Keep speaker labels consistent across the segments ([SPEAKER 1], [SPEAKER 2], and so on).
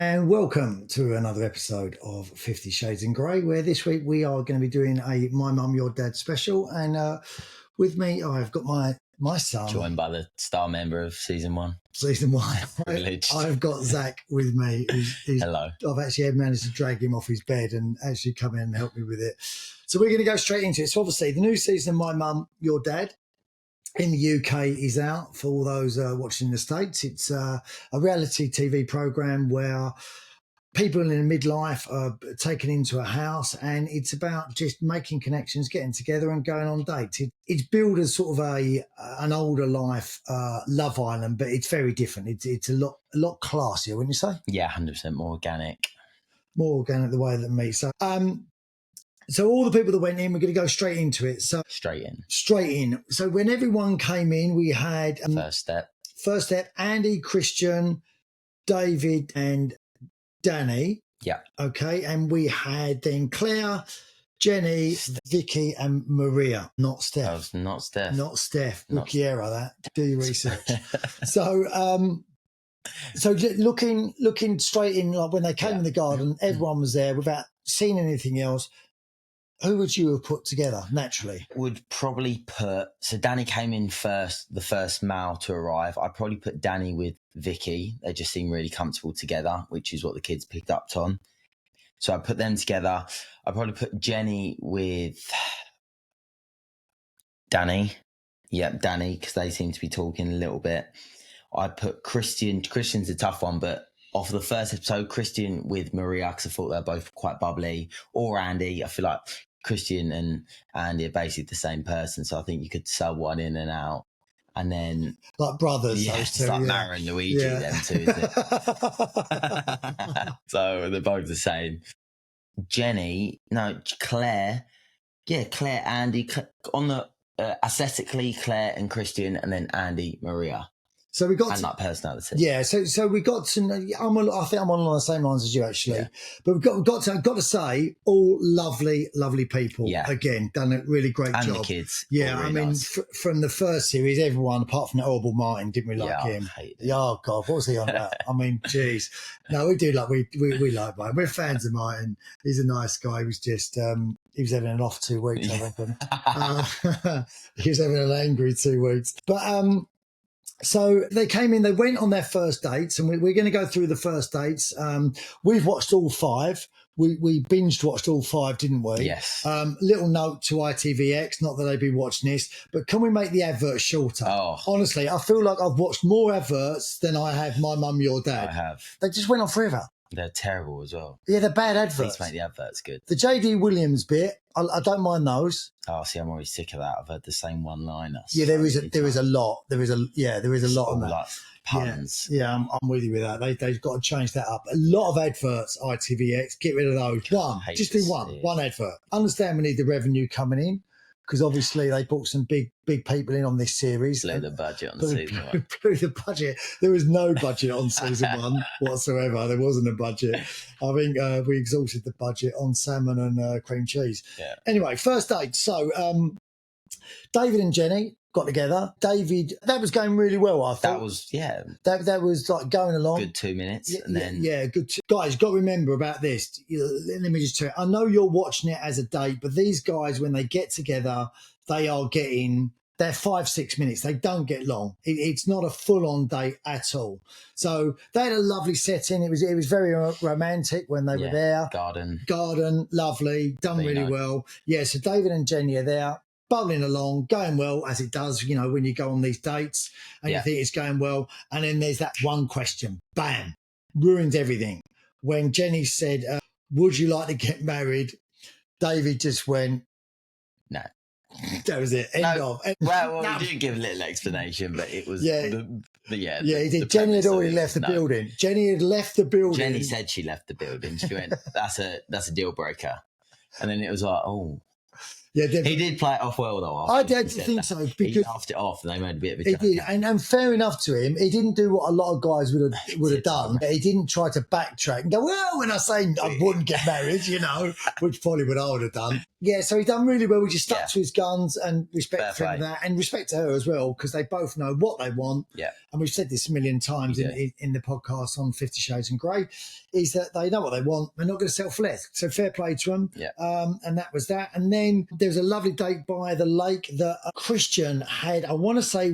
[SPEAKER 1] And welcome to another episode of 50 Shades in Grey, where this week we are going to be doing a My Mum, Your Dad special. And with me, I've got my son.
[SPEAKER 2] Joined by the star member of season one.
[SPEAKER 1] Season one.
[SPEAKER 2] Privileged.
[SPEAKER 1] I've got Zach with me.
[SPEAKER 2] Hello.
[SPEAKER 1] I've actually managed to drag him off his bed and actually come in and help me with it. So we're going to go straight into it. So obviously the new season of My Mum, Your Dad in the UK is out for all those watching in the States. It's a reality TV program where people in midlife are taken into a house, and it's about just making connections, getting together and going on dates. It's billed as sort of an older life Love Island, but it's very different. It's a lot classier, wouldn't you say?
[SPEAKER 2] Yeah, 100% more organic.
[SPEAKER 1] More organic the way that me. So all the people that went in, we're going to go straight into it. So
[SPEAKER 2] Straight in.
[SPEAKER 1] So when everyone came in, we had First step, Andy, Christian, David and Danny.
[SPEAKER 2] Yeah.
[SPEAKER 1] Okay. And we had then Claire, Jenny, Vicky and Maria. Not Steph.
[SPEAKER 2] That was not Steph.
[SPEAKER 1] Not Steph.
[SPEAKER 2] Not
[SPEAKER 1] Rookie error, that. Do your research. So looking straight in, like when they came in the garden, everyone was there without seeing anything else. Who would you have put together naturally?
[SPEAKER 2] Would probably so Danny came in first, the first male to arrive. I'd probably put Danny with Vicky. They just seem really comfortable together, which is what the kids picked up on. So I put them together. I'd probably put Jenny with Danny. Yep, Danny, because they seem to be talking a little bit. I'd put Christian. Christian's a tough one, but off the first episode, Christian with Maria, because I thought they're both quite bubbly. Or Andy. I feel like Christian and Andy are basically the same person, so I think you could sell one in and out. And then
[SPEAKER 1] like brothers,
[SPEAKER 2] yeah,
[SPEAKER 1] those two,
[SPEAKER 2] it's like Mara and Luigi, them two, is it? So they're both the same. Claire, Andy, on the aesthetically, Claire and Christian, and then Andy, Maria.
[SPEAKER 1] So we got
[SPEAKER 2] and that personality.
[SPEAKER 1] Yeah, so we got to know. I think I'm on the same lines as you actually. Yeah. But we've got to say, all lovely people.
[SPEAKER 2] Yeah.
[SPEAKER 1] Again, done a really great job.
[SPEAKER 2] And the kids.
[SPEAKER 1] Yeah,
[SPEAKER 2] really
[SPEAKER 1] I mean,
[SPEAKER 2] nice.
[SPEAKER 1] From the first series, everyone apart from the horrible Martin didn't really like him. Oh God, what was he on about? I mean, geez. No, we do like we like Martin. We're fans of Martin. He's a nice guy. He was just he was having an off 2 weeks, I reckon. He was having an angry 2 weeks, but so they came in, they went on their first dates, and we're going to go through the first dates. We've watched all 5. We binged watched all 5, didn't we?
[SPEAKER 2] Yes.
[SPEAKER 1] Little note to ITVX, not that they'd be watching this, but can we make the adverts shorter?
[SPEAKER 2] Oh.
[SPEAKER 1] Honestly, I feel like I've watched more adverts than I have My Mum, Your Dad.
[SPEAKER 2] I have.
[SPEAKER 1] They just went on forever.
[SPEAKER 2] They're terrible as well.
[SPEAKER 1] Yeah, they're bad adverts.
[SPEAKER 2] Please make the adverts good.
[SPEAKER 1] The J.D. Williams bit, I don't mind those.
[SPEAKER 2] Oh, see, I'm always sick of that. I've heard the same one-liners.
[SPEAKER 1] Yeah, there is a lot. There is a lot on that.
[SPEAKER 2] Like puns.
[SPEAKER 1] Yeah, I'm with you with that. They've got to change that up. A lot of adverts, ITVX, get rid of those. Just do one advert. Understand we need the revenue coming in, because obviously they brought some big people in on this series.
[SPEAKER 2] Blew the budget on season 1.
[SPEAKER 1] Blew the budget. There was no budget on season 1 whatsoever. There wasn't a budget. I think we exhausted the budget on salmon and cream cheese.
[SPEAKER 2] Yeah.
[SPEAKER 1] Anyway, first date. So David and Jenny got together. David, that was going really well, I thought.
[SPEAKER 2] That was, yeah.
[SPEAKER 1] That was like going along.
[SPEAKER 2] Good 2 minutes. And then...
[SPEAKER 1] Yeah, good. Guys, you've got to remember about this. Let me just tell you, I know you're watching it as a date, but these guys, when they get together, they're 5-6 minutes. They don't get long. It's not a full-on date at all. So they had a lovely setting. It was very romantic when they were there. Garden, lovely, done really well. Yeah, so David and Jenny are there, bubbling along, going well, as it does, when you go on these dates and you think it's going well. And then there's that one question, bam, ruins everything. When Jenny said, would you like to get married? David just went,
[SPEAKER 2] no.
[SPEAKER 1] That was it. End of.
[SPEAKER 2] Well, we did give a little explanation, but it was... Yeah, he did.
[SPEAKER 1] Jenny had already left the building. Jenny had left the building.
[SPEAKER 2] Jenny said she left the building. She went, that's a deal breaker. And then it was like, oh...
[SPEAKER 1] Yeah,
[SPEAKER 2] he did play it off well though.
[SPEAKER 1] I did think so because
[SPEAKER 2] he laughed it off, and they made a bit of a
[SPEAKER 1] he
[SPEAKER 2] joke.
[SPEAKER 1] did, and fair enough to him. He didn't do what a lot of guys would have done. He didn't try to backtrack and go, well, when I say I wouldn't get married, which probably what I would have done. Yeah, so he done really well. We just stuck to his guns and respect for that, and respect to her as well, because they both know what they want.
[SPEAKER 2] Yeah,
[SPEAKER 1] and we've said this a million times in the podcast on 50 Shades and Grey, is that they know what they want. They're not going to settle for less. So fair play to them.
[SPEAKER 2] Yeah.
[SPEAKER 1] And that was that. And then there was a lovely date by the lake that Christian had, I want to say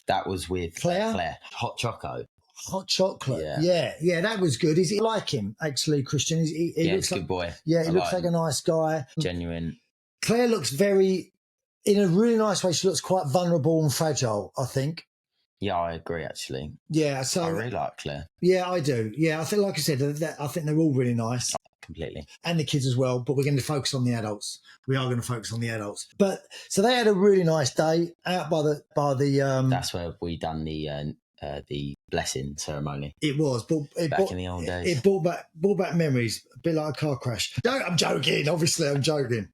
[SPEAKER 2] that was with Claire. Hot choco.
[SPEAKER 1] Hot chocolate. Yeah, that was good. Is he like him, actually, Christian? He looks
[SPEAKER 2] he's a good boy.
[SPEAKER 1] Yeah, he looks like a nice guy.
[SPEAKER 2] Genuine.
[SPEAKER 1] Claire looks in a really nice way, she looks quite vulnerable and fragile, I think.
[SPEAKER 2] Yeah, I agree, actually.
[SPEAKER 1] Yeah, so
[SPEAKER 2] I really like Claire.
[SPEAKER 1] Yeah, I do. Yeah, I think, like I said, I think they're all really nice.
[SPEAKER 2] Completely.
[SPEAKER 1] And the kids as well, but we're going to focus on the adults. We are going to focus on the adults. But so they had a really nice day out by the.
[SPEAKER 2] That's where we done the blessing ceremony.
[SPEAKER 1] It was, but
[SPEAKER 2] back in the old days.
[SPEAKER 1] It brought back memories, a bit like a car crash. No, I'm joking. Obviously, I'm joking.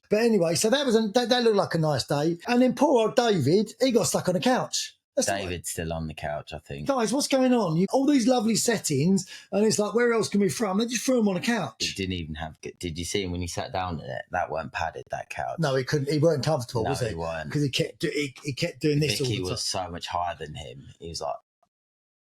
[SPEAKER 1] But anyway, so that looked like a nice day. And then poor old David, he got stuck on the couch.
[SPEAKER 2] David's still on the couch, I think.
[SPEAKER 1] Guys, what's going on? All these lovely settings, and it's like, where else can we throw him? They just threw him on a couch.
[SPEAKER 2] He didn't even have. Did you see him when he sat down in it? That weren't padded, that couch.
[SPEAKER 1] No, he couldn't. He weren't comfortable, was he?
[SPEAKER 2] He weren't.
[SPEAKER 1] Because he kept doing this all the time.
[SPEAKER 2] Vicky was so much higher than him. He was like.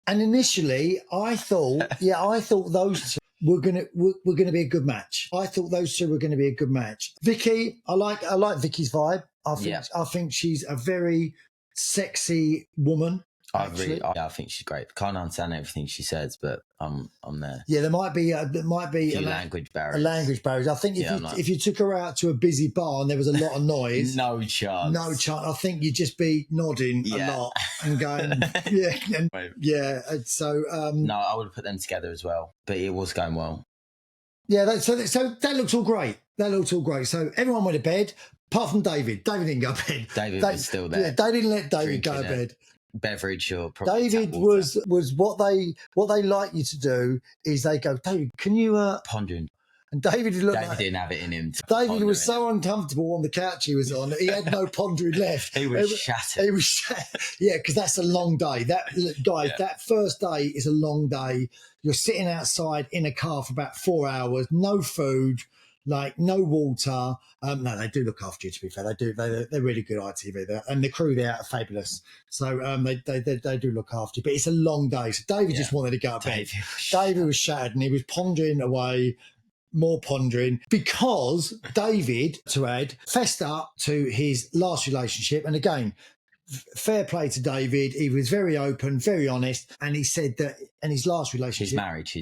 [SPEAKER 1] And initially, I thought those two were gonna be a good match. I thought those two were going to be a good match. Vicky, I like Vicky's vibe. I think she's a very sexy woman.
[SPEAKER 2] I think she's great. Can't understand everything she says, but I'm there.
[SPEAKER 1] Yeah, there might be a
[SPEAKER 2] language barriers.
[SPEAKER 1] A language barrier. I think if you took her out to a busy bar and there was a lot of noise,
[SPEAKER 2] no chance.
[SPEAKER 1] I think you'd just be nodding a lot and going, So
[SPEAKER 2] no, I would have put them together as well, but it was going well.
[SPEAKER 1] Yeah, so that looks all great. So everyone went to bed, apart from David. David didn't go to bed.
[SPEAKER 2] David was still there.
[SPEAKER 1] Yeah, they didn't let David go to bed.
[SPEAKER 2] Beverage or probably
[SPEAKER 1] David was what they like you to do is they go, David, can you
[SPEAKER 2] pondering?
[SPEAKER 1] And David
[SPEAKER 2] didn't have it in him.
[SPEAKER 1] David was so uncomfortable on the couch he was on. He had no pondering left.
[SPEAKER 2] He was shattered.
[SPEAKER 1] Yeah, because that's a long day. That first day is a long day. You're sitting outside in a car for about 4 hours, no food, like no water. No, they do look after you, to be fair. They do. They're really good ITV. And the crew there are fabulous. So they do look after you. But it's a long day. So David just wanted to go to bed. David was shattered and he was pondering away, more pondering, because David, to add, fessed up to his last relationship. And again, fair play to David. He was very open, very honest, and he said that in his last relationship,
[SPEAKER 2] his marriage,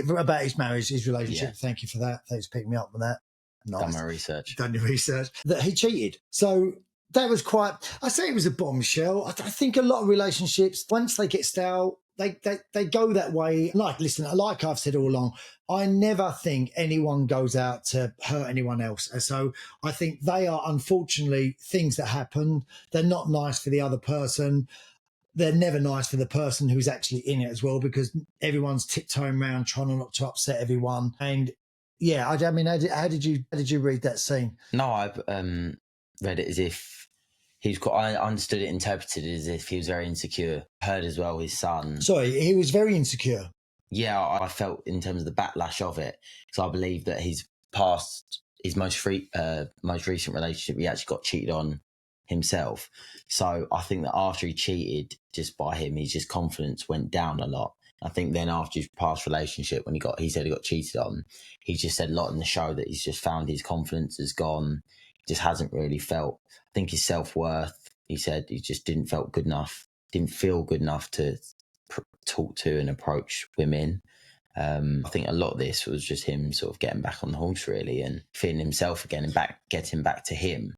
[SPEAKER 1] about his marriage, his relationship.
[SPEAKER 2] Yeah.
[SPEAKER 1] Thank you for that. Thanks for picking me up on that. Nice.
[SPEAKER 2] Done your research.
[SPEAKER 1] That he cheated. So that was quite. I say it was a bombshell. I think a lot of relationships, once they get stale, they go that way. Like I've said all along, I never think anyone goes out to hurt anyone else. And so I think they are, unfortunately, things that happen. They're not nice for the other person. They're never nice for the person who's actually in it as well, because everyone's tiptoeing around trying not to upset everyone. And yeah, I mean, how did you read that scene?
[SPEAKER 2] No, I've read it as if I understood it, interpreted it as if he was very insecure. Heard as well his son.
[SPEAKER 1] Sorry, he was very insecure.
[SPEAKER 2] Yeah, I felt in terms of the backlash of it, because I believe that his most recent relationship, he actually got cheated on himself. So I think that after he cheated, just by him, his confidence went down a lot. I think then after his past relationship, when he said he got cheated on, he just said a lot in the show that he's just found his confidence has gone. He just hasn't really felt. I think his self-worth, he said he just didn't feel good enough to talk to and approach women. I think a lot of this was just him sort of getting back on the horse, really, and feeling himself again and getting back to him.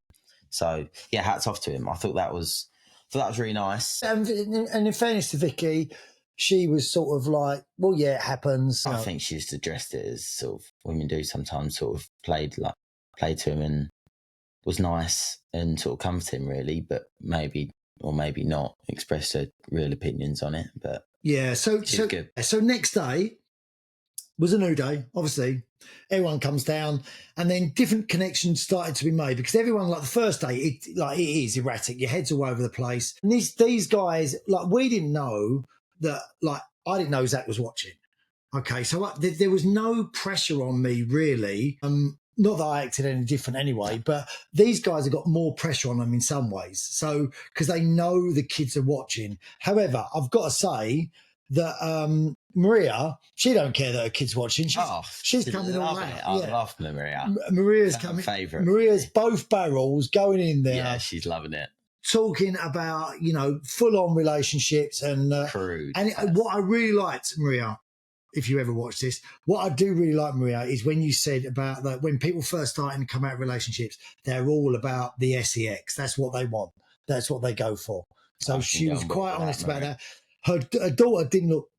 [SPEAKER 2] So yeah, hats off to him. I thought that was really nice.
[SPEAKER 1] And in fairness to Vicky, she was sort of like, well, yeah, it happens.
[SPEAKER 2] I think she just addressed it as sort of women do sometimes, sort of played to him and was nice and sort of comforted him, really, but maybe or maybe not expressed her real opinions on it. But
[SPEAKER 1] yeah, so
[SPEAKER 2] good.
[SPEAKER 1] So next day, was a new day, obviously. Everyone comes down, and then different connections started to be made because everyone, like the first day, it is erratic. Your head's all over the place. And these guys, like, we didn't know that, like, I didn't know Zach was watching. Okay, so there was no pressure on me, really. Not that I acted any different anyway, but these guys have got more pressure on them in some ways. So, because they know the kids are watching. However, I've got to say that Maria, she don't care that her kid's watching. She's coming all out.
[SPEAKER 2] I love Maria.
[SPEAKER 1] Maria's
[SPEAKER 2] That's my
[SPEAKER 1] coming.
[SPEAKER 2] favourite.
[SPEAKER 1] Maria's both barrels going in there.
[SPEAKER 2] Yeah, she's loving it.
[SPEAKER 1] Talking about, full on relationships and
[SPEAKER 2] Crude.
[SPEAKER 1] And what I really liked, Maria, if you ever watch this, what I do really like, Maria, is when you said about that when people first start to come out of relationships, they're all about the sex. That's what they want. That's what they go for. So she was quite honest about that. Her daughter didn't look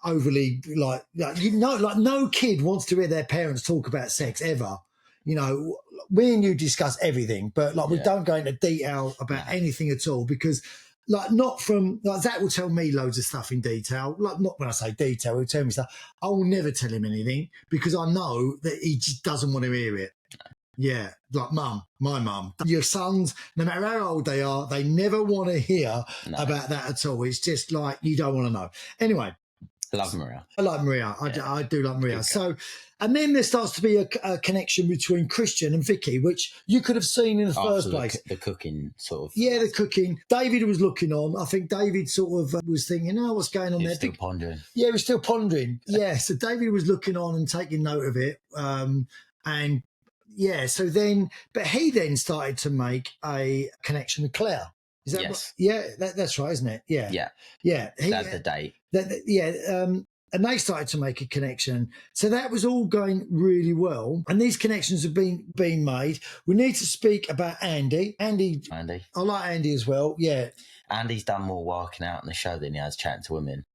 [SPEAKER 1] overly like no kid wants to hear their parents talk about sex ever. Me and you discuss everything, but we don't go into detail about anything at all because not from Zach will tell me loads of stuff in detail. Not when I say detail, he'll tell me stuff. I will never tell him anything because I know that he just doesn't want to hear it. Yeah, like my mum. Your sons, no matter how old they are, they never want to hear about that at all. It's just like you don't want to know. Anyway.
[SPEAKER 2] I love Maria.
[SPEAKER 1] I like Maria. I do like Maria. So, and then there starts to be a connection between Christian and Vicky, which you could have seen in the first place.
[SPEAKER 2] The cooking sort of.
[SPEAKER 1] Yeah, the cooking. David was looking on. I think David sort of was thinking, what's going on there?
[SPEAKER 2] Still pondering.
[SPEAKER 1] Yeah, he was still pondering. Yeah, so David was looking on and taking note of it. And yeah, so then, but he then started to make a connection with Claire. Is that
[SPEAKER 2] yes.
[SPEAKER 1] That's right, isn't it? Yeah.
[SPEAKER 2] That's the date.
[SPEAKER 1] And they started to make a connection. So that was all going really well. And these connections have been made. We need to speak about Andy. Andy. I like Andy as well. Yeah.
[SPEAKER 2] Andy's done more working out in the show than he has chatting to women.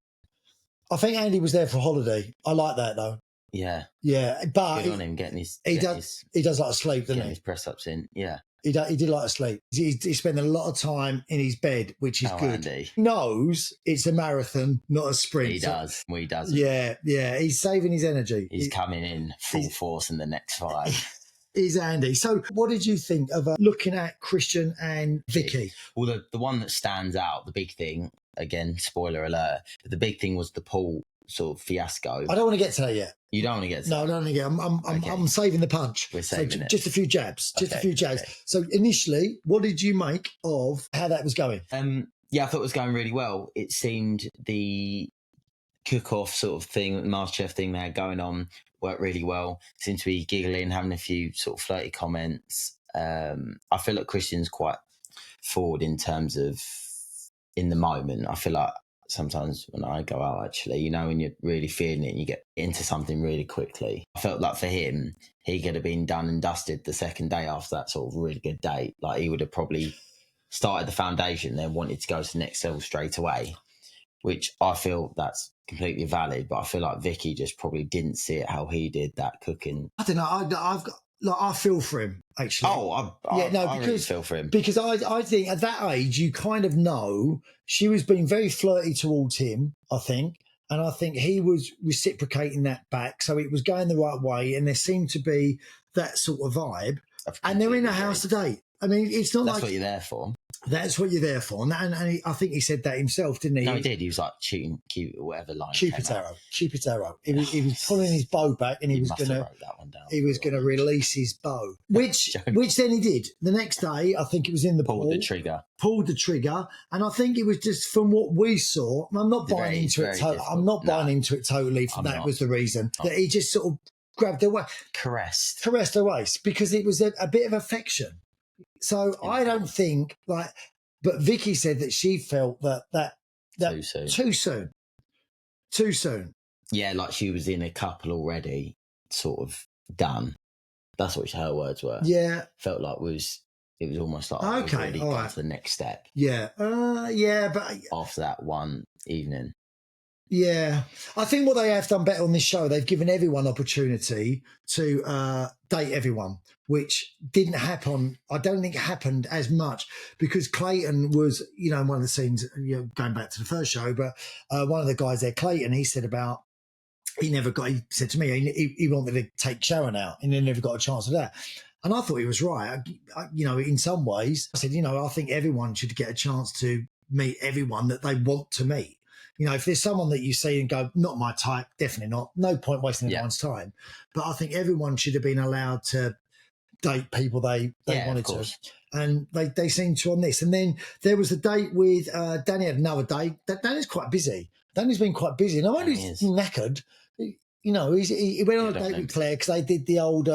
[SPEAKER 1] I think Andy was there for a holiday. I like that though.
[SPEAKER 2] Yeah.
[SPEAKER 1] Yeah. But
[SPEAKER 2] good on him getting his.
[SPEAKER 1] He does like to sleep, doesn't he?
[SPEAKER 2] His press ups in. Yeah.
[SPEAKER 1] He did like to sleep. He spent a lot of time in his bed, which is good.
[SPEAKER 2] Andy.
[SPEAKER 1] He knows it's a marathon, not a sprint.
[SPEAKER 2] He does. Well, he does.
[SPEAKER 1] Yeah. He's saving his energy.
[SPEAKER 2] He's coming in full force in the next 5.
[SPEAKER 1] Is Andy. So what did you think of looking at Christian and Vicky?
[SPEAKER 2] Well, the one that stands out, the big thing, again, spoiler alert, but the big thing was the pool sort of fiasco.
[SPEAKER 1] I don't want to get to that yet.
[SPEAKER 2] You don't want to get to that?
[SPEAKER 1] No, I don't want to get I'm saving the punch.
[SPEAKER 2] We're saving it.
[SPEAKER 1] Just a few jabs.
[SPEAKER 2] Okay.
[SPEAKER 1] So initially, what did you make of how that was going?
[SPEAKER 2] Yeah, I thought it was going really well. It seemed the cook-off sort of thing, MasterChef thing they had going on worked really well. Seemed to be giggling, having a few sort of flirty comments. I feel like Christian's quite forward in terms of in the moment. I feel like sometimes when I go out, actually, when you're really feeling it and you get into something really quickly. I felt like for him, he could have been done and dusted the second day after that sort of really good date. Like he would have probably started the foundation, then wanted to go to the next level straight away, which I feel that's completely valid. But I feel like Vicky just probably didn't see it how he did that cooking.
[SPEAKER 1] I don't know. I feel for him, actually.
[SPEAKER 2] I really feel for him.
[SPEAKER 1] Because I think at that age, you kind of know she was being very flirty towards him, I think. And I think he was reciprocating that back. So it was going the right way. And there seemed to be that sort of vibe. And they're in a house today. I mean, it's not
[SPEAKER 2] That's what you're there for.
[SPEAKER 1] That's what you're there for. And I think he said that himself, didn't he?
[SPEAKER 2] No, he did. He was like shooting cute or whatever line.
[SPEAKER 1] Cupid's arrow. He was pulling his bow back and he was going to release his bow, which then he did. The next day, I think it was in the pool. Pulled the trigger. And I think it was just from what we saw. I'm not buying into it totally. That was the reason that he just sort of grabbed her waist.
[SPEAKER 2] Caressed
[SPEAKER 1] her waist because it was a bit of affection. So I don't think but Vicky said that she felt that too soon.
[SPEAKER 2] Yeah, like she was in a couple already, sort of done. That's what her words were.
[SPEAKER 1] Yeah,
[SPEAKER 2] felt like it was almost like
[SPEAKER 1] okay, all right,
[SPEAKER 2] to the next step.
[SPEAKER 1] Yeah, but
[SPEAKER 2] after that one evening.
[SPEAKER 1] Yeah, I think what they have done better on this show, they've given everyone opportunity to date everyone, which didn't happen. I don't think it happened as much because Clayton was, in one of the scenes, going back to the first show, but one of the guys there, Clayton, he said about he never got. He said to me he wanted to take Sharon out, and he never got a chance of that. And I thought he was right. In some ways, I said, I think everyone should get a chance to meet everyone that they want to meet. If there's someone that you see and go, not my type, definitely not. No point wasting anyone's time. But I think everyone should have been allowed to date people they wanted to. And they seemed to on this. And then there was a date with Danny had another date. Danny's quite busy. Danny's been quite busy. And I know he's knackered. He went on a date with Claire because they did the old...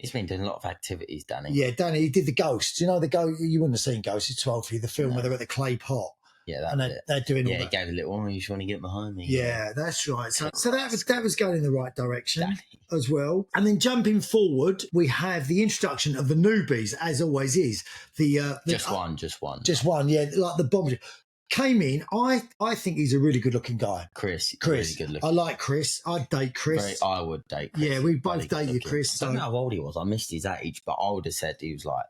[SPEAKER 2] he's been doing a lot of activities, Danny.
[SPEAKER 1] Yeah, Danny, he did the Ghost. You wouldn't have seen Ghost. It's 12 for you, the film where they're at the clay pot.
[SPEAKER 2] Yeah, that's
[SPEAKER 1] and they're doing all that.
[SPEAKER 2] He gave a little, you just want to get behind me.
[SPEAKER 1] Yeah, that's right. So that was going in the right direction as well. And then jumping forward, we have the introduction of the newbies, as always is. Just one. Just one, yeah, like the bomb. Came in, I think he's a really good-looking guy.
[SPEAKER 2] Chris, really good looking.
[SPEAKER 1] I like Chris. I'd date Chris.
[SPEAKER 2] I would date Chris.
[SPEAKER 1] Yeah, we both dated Chris.
[SPEAKER 2] I don't know how old he was. I missed his age, but I would have said he was like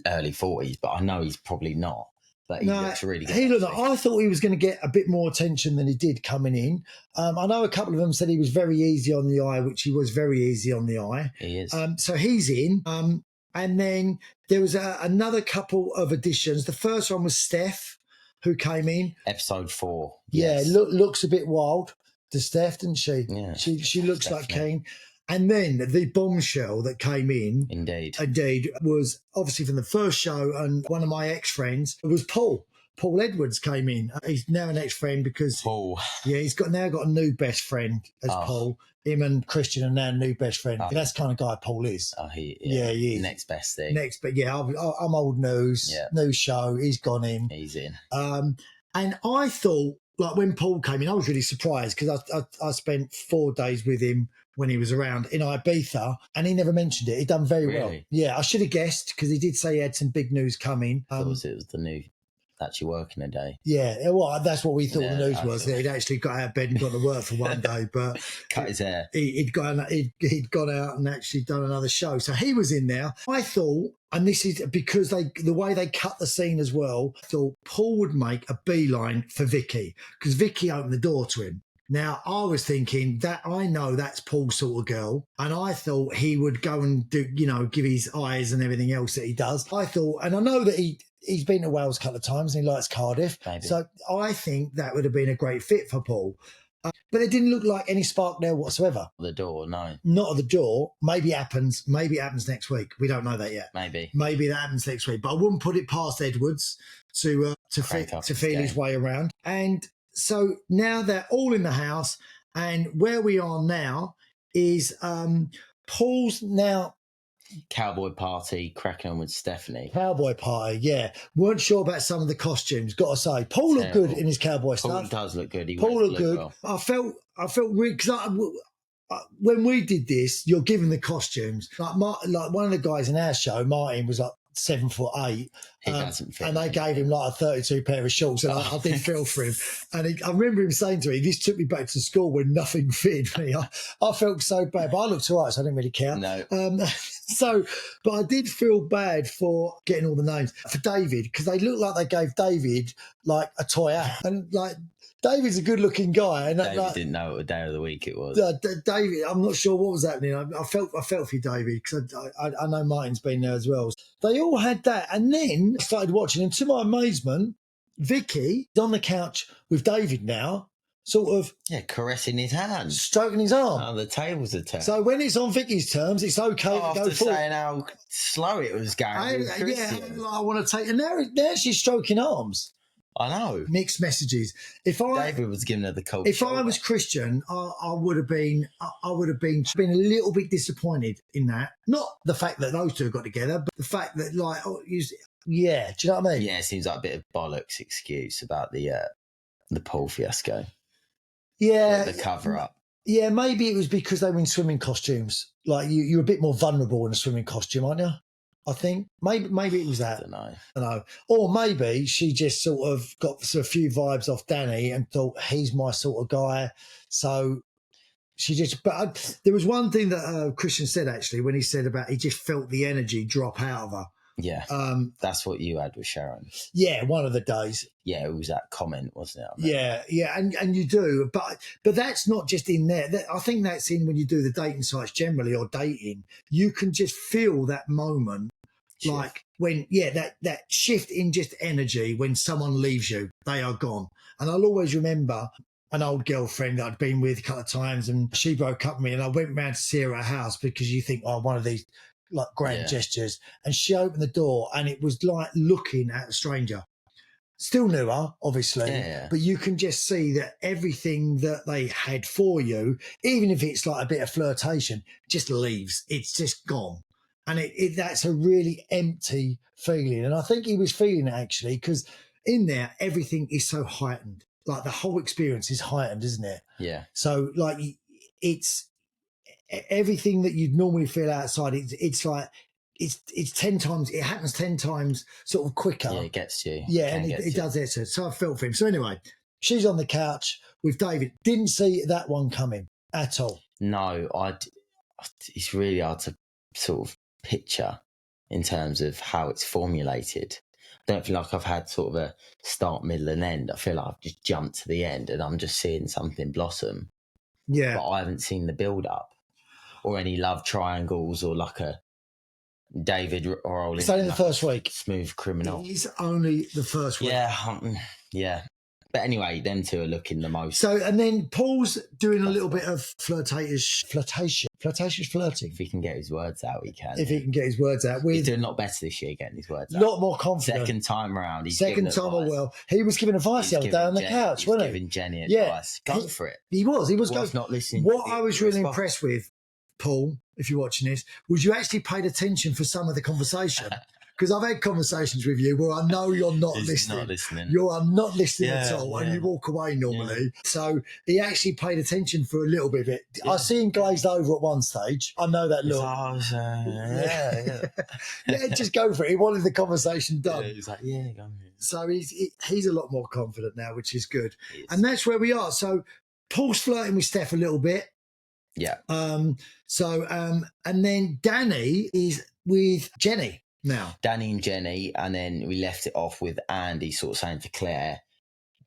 [SPEAKER 2] early 40s, but I know he's probably not. But he looks really good.
[SPEAKER 1] I thought he was going to get a bit more attention than he did coming in. I know a couple of them said he was very easy on the eye, which he was very easy on the eye.
[SPEAKER 2] He is.
[SPEAKER 1] So he's in. And then there was another couple of additions. The first one was Steph, who came in.
[SPEAKER 2] Episode 4.
[SPEAKER 1] Yeah,
[SPEAKER 2] yes.
[SPEAKER 1] looks a bit wild to Steph, doesn't she?
[SPEAKER 2] Yeah.
[SPEAKER 1] She looks like Kane. And then the bombshell that came in, indeed, was obviously from the first show, and one of my ex-friends was Paul. Paul Edwards came in. He's now an ex-friend because
[SPEAKER 2] Paul.
[SPEAKER 1] Yeah, he's now got a new best friend as Paul. Him and Christian are now new best friend. That's the kind of guy Paul is.
[SPEAKER 2] He is.
[SPEAKER 1] Next
[SPEAKER 2] best thing.
[SPEAKER 1] But yeah, I'm old news. Yeah. New show. He's gone in.
[SPEAKER 2] He's in.
[SPEAKER 1] And I thought, like when Paul came in, I was really surprised because I spent 4 days with him when he was around in Ibiza, and he never mentioned it. He done very well. Yeah, I should have guessed because he did say he had some big news coming.
[SPEAKER 2] It was the new actually working a day.
[SPEAKER 1] Yeah, well, that's what we thought the news was. He'd actually got out of bed and gone to work for one day, but
[SPEAKER 2] cut his hair.
[SPEAKER 1] He'd gone out and actually done another show. So he was in there. I thought, and this is because the way they cut the scene as well, I thought Paul would make a beeline for Vicky because Vicky opened the door to him. Now, I was thinking that I know that's Paul's sort of girl, and I thought he would go and do, give his eyes and everything else that he does. I thought, and I know that he's been to Wales a couple of times and he likes Cardiff. Maybe. So I think that would have been a great fit for Paul. But it didn't look like any spark there whatsoever.
[SPEAKER 2] The door, no.
[SPEAKER 1] Not at the door. Maybe it happens. Maybe it happens next week. We don't know that yet.
[SPEAKER 2] Maybe
[SPEAKER 1] that happens next week. But I wouldn't put it past Edwards to feel his way around. And so now they're all in the house, and where we are now is Paul's now...
[SPEAKER 2] Cowboy party, cracking on with Stephanie.
[SPEAKER 1] Cowboy party, yeah. Weren't sure about some of the costumes, got to say. Paul looked good in his cowboy stuff.
[SPEAKER 2] Paul does look good.
[SPEAKER 1] Paul looked good. Well. I felt really... Because when we did this, you're given the costumes. Like one of the guys in our show, Martin, was like 7'8".
[SPEAKER 2] He doesn't fit.
[SPEAKER 1] And they gave him like a 32 pair of shorts, and I did feel for him. And I remember him saying to me, "This took me back to school when nothing fitted me." I felt so bad, but I looked all right, so I didn't really care.
[SPEAKER 2] No.
[SPEAKER 1] But I did feel bad for getting all the names for David because they looked like they gave David like a toy hat, and like. David's a good-looking guy, and
[SPEAKER 2] David didn't know what day of the week it was.
[SPEAKER 1] David, I'm not sure what was happening. I felt for you, David, because I know Martin's been there as well. They all had that, and then I started watching, and to my amazement, Vicky is on the couch with David now, sort of
[SPEAKER 2] caressing his hand,
[SPEAKER 1] stroking his arm.
[SPEAKER 2] Oh, the tables are turned.
[SPEAKER 1] So when it's on Vicky's terms, it's okay to go
[SPEAKER 2] after
[SPEAKER 1] forward.
[SPEAKER 2] saying how slow it was going.
[SPEAKER 1] I want to take, and now she's stroking arms.
[SPEAKER 2] I know.
[SPEAKER 1] Mixed messages.
[SPEAKER 2] David was giving her the cold.
[SPEAKER 1] If I was Christian, I would have been a little bit disappointed in that. Not the fact that those two got together, but the fact that do you know what I mean?
[SPEAKER 2] Yeah, it seems like a bit of bollocks excuse about the Paul fiasco.
[SPEAKER 1] Yeah,
[SPEAKER 2] the cover up.
[SPEAKER 1] Yeah, maybe it was because they were in swimming costumes. Like you're a bit more vulnerable in a swimming costume, aren't you? I think maybe it was that.
[SPEAKER 2] I
[SPEAKER 1] don't know. Or maybe she just sort of got a few vibes off Danny and thought he's my sort of guy. So she just. But there was one thing that Christian said actually when he said about he just felt the energy drop out of her.
[SPEAKER 2] Yeah. That's what you had with Sharon.
[SPEAKER 1] Yeah, one of the days.
[SPEAKER 2] Yeah, it was that comment, wasn't it?
[SPEAKER 1] Yeah, and you do, but that's not just in there. I think that's in when you do the dating sites generally or dating. You can just feel that moment,
[SPEAKER 2] Shift.
[SPEAKER 1] like when that shift in just energy when someone leaves you, they are gone. And I'll always remember an old girlfriend that I'd been with a couple of times, and she broke up with me, and I went round to see her at her house because you think, oh, one of these like grand gestures, and she opened the door, and it was like looking at a stranger. Still knew her, obviously, but you can just see that everything that they had for you, even if it's like a bit of flirtation, just leaves. It's just gone. And that's a really empty feeling. And I think he was feeling it actually, because in there, everything is so heightened. Like the whole experience is heightened, isn't it?
[SPEAKER 2] Yeah.
[SPEAKER 1] So like it's everything that you'd normally feel outside. It's like, it's 10 times, it happens 10 times sort of quicker.
[SPEAKER 2] Yeah, it gets you.
[SPEAKER 1] Yeah, and it does it. So I felt for him. So anyway, she's on the couch with David. Didn't see that one coming at all.
[SPEAKER 2] No, it's really hard to sort of picture in terms of how it's formulated. I don't feel like I've had sort of a start, middle and end. I feel like I've just jumped to the end and I'm just seeing something blossom.
[SPEAKER 1] Yeah.
[SPEAKER 2] But I haven't seen the build up or any love triangles or like a David or all.
[SPEAKER 1] It's only the first week.
[SPEAKER 2] Smooth criminal.
[SPEAKER 1] It's only the first week.
[SPEAKER 2] Yeah. But anyway, them two are looking the most.
[SPEAKER 1] So, and then Paul's doing a little bit of flirtatious flirting.
[SPEAKER 2] If he can get his words out, he can.
[SPEAKER 1] If he can get his words out.
[SPEAKER 2] He's doing a lot better this year getting his words out.
[SPEAKER 1] A lot more confident.
[SPEAKER 2] Second time around.
[SPEAKER 1] He was giving advice the other day on the couch, wasn't he?
[SPEAKER 2] Giving Jenny advice. Go for it.
[SPEAKER 1] He was
[SPEAKER 2] not listening.
[SPEAKER 1] What I was really impressed with, Paul, if you're watching this, was you actually paid attention for some of the conversation. Because I've had conversations with you where I know you're not listening. You are not listening at all, and you walk away normally. Yeah. So he actually paid attention for a little bit of it. Yeah. I see him glazed over at one stage. I know that look. Just go for it. He wanted the conversation done.
[SPEAKER 2] Yeah, he's like, go for it.
[SPEAKER 1] So he's a lot more confident now, which is good. And that's where we are. So Paul's flirting with Steph a little bit.
[SPEAKER 2] Yeah.
[SPEAKER 1] And then Danny is with Jenny. Now,
[SPEAKER 2] Danny and Jenny, and then we left it off with Andy sort of saying to Claire,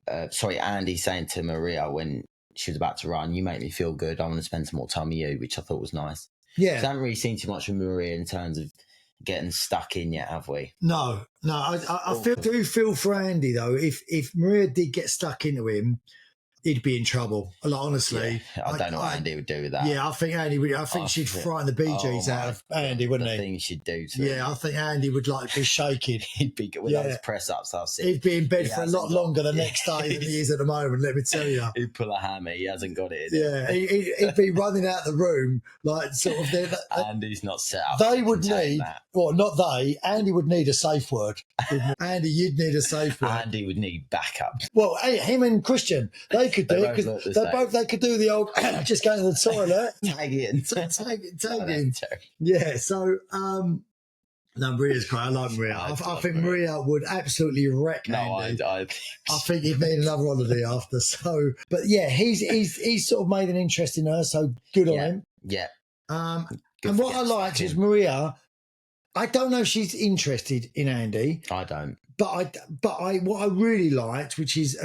[SPEAKER 2] Andy saying to Maria when she was about to run, "You make me feel good. I want to spend some more time with you," which I thought was nice.
[SPEAKER 1] Yeah.
[SPEAKER 2] So I haven't really seen too much from Maria in terms of getting stuck in yet, have we?
[SPEAKER 1] No. I do feel for Andy though. If Maria did get stuck into him, he'd be in trouble. Like, honestly,
[SPEAKER 2] I don't know what Andy would do with that.
[SPEAKER 1] Yeah, I think Andy would. I think she'd frighten the BGs out of Andy, wouldn't he?
[SPEAKER 2] The things she'd do to him.
[SPEAKER 1] Yeah, I think Andy would be shaking.
[SPEAKER 2] He'd be with those press ups. I've seen.
[SPEAKER 1] He'd be in bed for a lot longer the next day than he is at the moment. Let me tell you.
[SPEAKER 2] He'd pull a hammer. He hasn't got it.
[SPEAKER 1] He'd be running out the room like sort of.
[SPEAKER 2] Andy's not set up.
[SPEAKER 1] They would need. Well, not they. Andy would need a safe word. Andy, you'd need a safe word.
[SPEAKER 2] Andy would need backup.
[SPEAKER 1] Well, him and Christian, they could do it because they could do the old just go to the toilet,
[SPEAKER 2] tag in.
[SPEAKER 1] Tag in. Yeah. So, no, Maria's great. I like Maria. I think Maria would absolutely wreck Andy.
[SPEAKER 2] I
[SPEAKER 1] think he'd need another holiday after. So, but yeah, he's sort of made an interest in her. So good on him.
[SPEAKER 2] Yeah.
[SPEAKER 1] And what I liked is Maria. I don't know if she's interested in Andy.
[SPEAKER 2] I don't.
[SPEAKER 1] But what I really liked, which is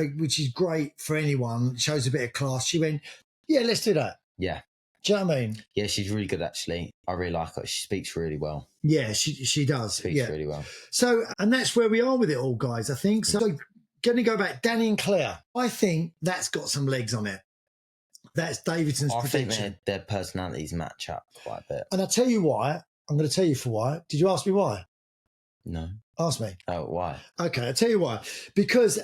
[SPEAKER 1] great for anyone, shows a bit of class. She went, yeah, let's do that.
[SPEAKER 2] Yeah.
[SPEAKER 1] Do you know what I mean?
[SPEAKER 2] Yeah, she's really good actually. I really like her. She speaks really well.
[SPEAKER 1] Yeah, she does.
[SPEAKER 2] Speaks really well.
[SPEAKER 1] So, and that's where we are with it all, guys. I think so. Going to go back, Danny and Claire. I think that's got some legs on it. That's Davidson's prediction.
[SPEAKER 2] I think their personalities match up quite a bit.
[SPEAKER 1] And I'll tell you why. I'm going to tell you for why. Did you ask me why?
[SPEAKER 2] No.
[SPEAKER 1] Ask me.
[SPEAKER 2] Oh, why?
[SPEAKER 1] Okay, I'll tell you why. Because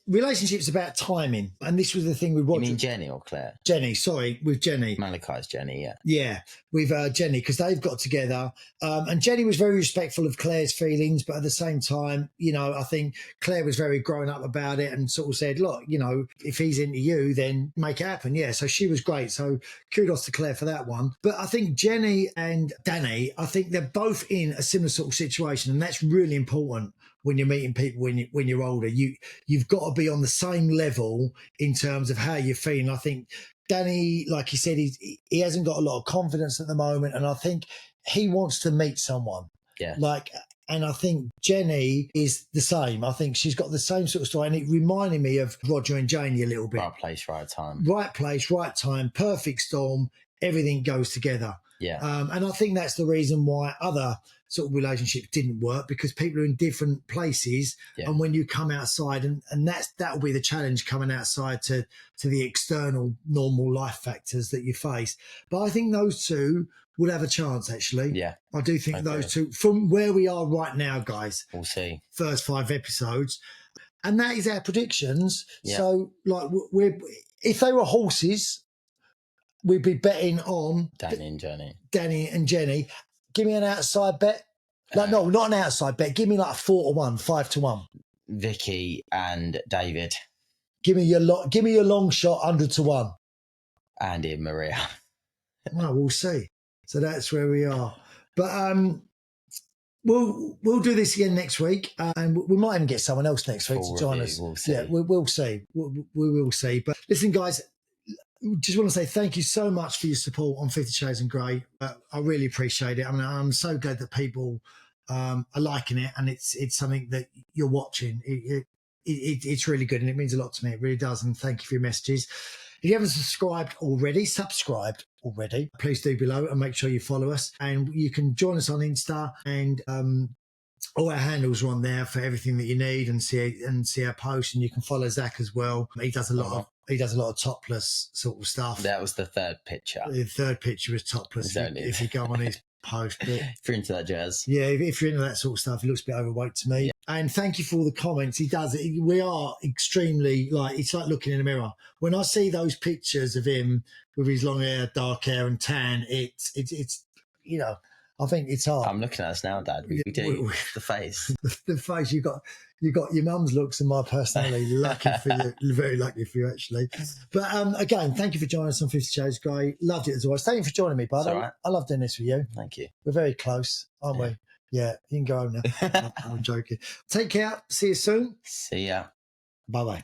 [SPEAKER 1] relationships about timing. And this was the thing we watched.
[SPEAKER 2] You mean Jenny or Claire?
[SPEAKER 1] Jenny, sorry, with Jenny.
[SPEAKER 2] Malachi's Jenny, yeah.
[SPEAKER 1] Yeah, with Jenny, because they've got together. And Jenny was very respectful of Claire's feelings, but at the same time, I think Claire was very grown up about it and sort of said, look, if he's into you, then make it happen. Yeah, so she was great. So kudos to Claire for that one. But I think Jenny and Danny, I think they're both in a similar sort of situation. And that's really important when you're meeting people when you're older. You've got to be on the same level in terms of how you're feeling. I think Danny, like he said, he hasn't got a lot of confidence at the moment, and I think he wants to meet someone.
[SPEAKER 2] Yeah.
[SPEAKER 1] Like And I think Jenny is the same. I think she's got the same sort of story. And it reminded me of Roger and Janie a little bit.
[SPEAKER 2] Right place, right time.
[SPEAKER 1] Right place, right time, perfect storm. Everything goes together.
[SPEAKER 2] Yeah.
[SPEAKER 1] And I think that's the reason why other sort of relationships didn't work, because people are in different places.
[SPEAKER 2] Yeah.
[SPEAKER 1] And when you come outside, and that'll be the challenge, coming outside to the external normal life factors that you face. But I think those two will have a chance, actually.
[SPEAKER 2] Yeah.
[SPEAKER 1] I do think those two, from where we are right now, guys.
[SPEAKER 2] We'll see.
[SPEAKER 1] First 5 episodes. And that is our predictions.
[SPEAKER 2] Yeah.
[SPEAKER 1] So, like, if they were horses, we'd be betting on
[SPEAKER 2] Danny and Jenny.
[SPEAKER 1] Give me an outside bet. No, not an outside bet. Give me like 4-1, 5-1.
[SPEAKER 2] Vicky and David.
[SPEAKER 1] Give me your long shot 100-1.
[SPEAKER 2] Andy and Maria.
[SPEAKER 1] Well, we'll see. So that's where we are. But we'll do this again next week, and we might even get someone else next week to join us.
[SPEAKER 2] We'll see.
[SPEAKER 1] Yeah, we'll see. We will see. But listen, guys, just want to say thank you so much for your support on 50 Shades of Grey. I really appreciate it. I mean, I'm so glad that people are liking it, and it's something that you're watching. It's really good, and it means a lot to me. It really does. And thank you for your messages. If you haven't subscribed already, please do below and make sure you follow us. And you can join us on Insta, and all our handles are on there for everything that you need, and see our posts. And you can follow Zach as well. He does a lot of topless sort of stuff.
[SPEAKER 2] That was the third picture.
[SPEAKER 1] The third picture was topless. If you go on his post, but,
[SPEAKER 2] if you're into that jazz,
[SPEAKER 1] yeah, if you're into that sort of stuff, he looks a bit overweight to me. Yeah. And thank you for all the comments. He does it. We are extremely, like, it's like looking in a mirror. When I see those pictures of him with his long hair, dark hair, and tan, it's you know, I think it's hard.
[SPEAKER 2] I'm looking at us now, Dad. We do the face.
[SPEAKER 1] The face. You got your mum's looks and my personality. Lucky for you, very lucky for you, actually. But again, thank you for joining us on 50 Shades of Grey. Loved it as always. Thank you for joining me, bud.
[SPEAKER 2] Right.
[SPEAKER 1] I love doing this with you.
[SPEAKER 2] Thank you.
[SPEAKER 1] We're very close, aren't we? Yeah, you can go home now. I'm joking. Take care. See you soon.
[SPEAKER 2] See ya.
[SPEAKER 1] Bye bye.